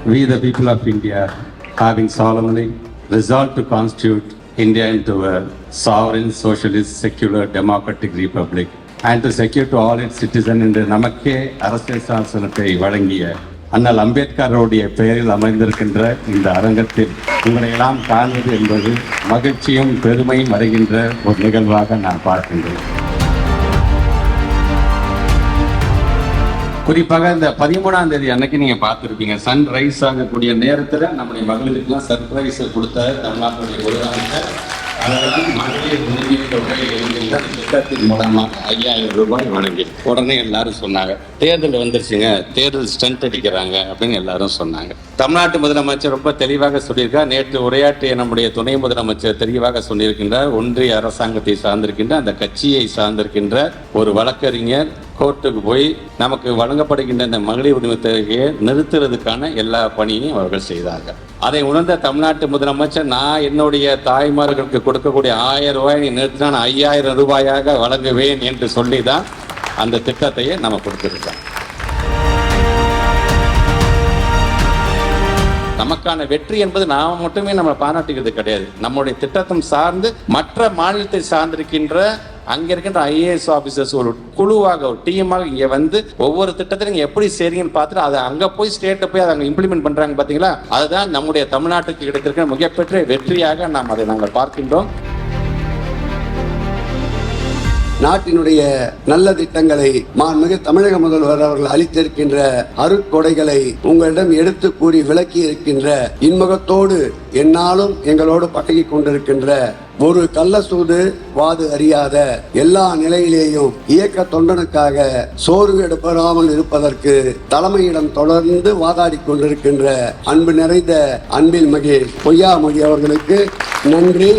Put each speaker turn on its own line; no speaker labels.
we the people of India, having solemnly resolved to constitute India into a sovereign, socialist, secular, democratic republic and to secure to all its citizens என்று நமக்கே அரசியல் சாசனத்தை வழங்கிய அண்ணல் அம்பேத்கருடைய பெயரில் அமைந்திருக்கின்ற இந்த அரங்கத்தில் உங்களை எல்லாம் காண்பது என்பது மகிழ்ச்சியும் பெருமையும் அடைகின்ற ஒரு நிகழ்வாக நான் பார்க்கின்றேன். குறிப்பாக இந்த 13ஆம் தேதி அன்னைக்கு நீங்க பார்த்துருப்பீங்க, சன்ரைஸ் ஆகக்கூடிய நேரத்துல நம்முடைய மகளிருக்குலாம் சர்ப்ரைஸ் கொடுத்த தமிழ்நாட்டுடைய முதலமைச்சர் அதெல்லாம் மகளிர் உரிமை தொகை என்கின்ற திட்டத்தின் மூலமாக 5000 ரூபாய் வழங்கி உடனே எல்லாரும் சொன்னாங்க, தேர்தல் வந்துருச்சுங்க, தேர்தல் ஸ்ட்ரென்த் அடிக்கிறாங்க அப்படின்னு எல்லாரும் சொன்னாங்க. தமிழ்நாட்டு முதலமைச்சர் ரொம்ப தெளிவாக சொல்லியிருக்கார். நேற்று உரையாற்றிய நம்முடைய துணை முதலமைச்சர் தெளிவாக சொல்லியிருக்கின்றார். ஒன்றிய அரசாங்கத்தை சார்ந்திருக்கின்ற அந்த கட்சியை சார்ந்திருக்கின்ற ஒரு வழக்கறிஞர் கோர்ட்டுக்கு போய் நமக்கு வழங்கப்படுகின்ற இந்த மகளிர் உரிமை தொகையை நிறுத்துறதுக்கான எல்லா பணியையும் அவர்கள் செய்தார்கள். அதை உணர்ந்த தமிழ்நாட்டு முதலமைச்சர், நான் என்னுடைய தாய்மார்களுக்கு கொடுக்கக்கூடிய 1000 ரூபாயை நிறுத்தினால் 5000 ரூபாயாக வழங்குவேன் என்று சொல்லிதான் அந்த திட்டத்தையே நம்ம கொடுத்திருக்கோம். நமக்கான வெற்றி என்பது நாம மட்டுமே நம்ம பாராட்டுகிறது கிடையாது. நம்முடைய திட்டத்தை சார்ந்து மற்ற மாநிலத்தை சார்ந்திருக்கின்ற அங்க இருக்கின்ற IAS ஆபீசர்ஸ் ஒரு குழுவாக ஒரு டீமாக இங்க வந்து ஒவ்வொரு திட்டத்திலும் நீங்க எப்படி செய்றீங்கன்னு பார்த்துட்டு அதை அங்க போய் ஸ்டேட்ல போய் அதை இம்ப்ளிமெண்ட் பண்றாங்க பாத்தீங்களா, அதுதான் நம்முடைய தமிழ்நாட்டுக்கு கிடைத்திருக்கிற மிகப்பெரிய வெற்றியாக நாம் அதை நாங்கள் பார்க்கின்றோம்.
நாட்டினுடைய நல்ல திட்டங்களை மாண்புமிகு தமிழக முதல்வர் அவர்கள் அளித்திருக்கின்ற அருட்கொடைகளை உங்களிடம் எடுத்து கூறி விளக்கி இருக்கின்ற இன்முகத்தோடு என்னாலும் எங்களோடு பழகி கொண்டிருக்கின்ற ஒரு கள்ளசூது வாது அறியாத எல்லா நிலையிலேயும் இயக்க தொண்டனுக்காக சோர்வு எடுப்படாமல் இருப்பதற்கு தலைமையிடம் தொடர்ந்து வாதாடி கொண்டிருக்கின்ற அன்பு நிறைந்த அன்பில் மகேஷ் பொய்யாமொழி அவர்களுக்கு நன்றி.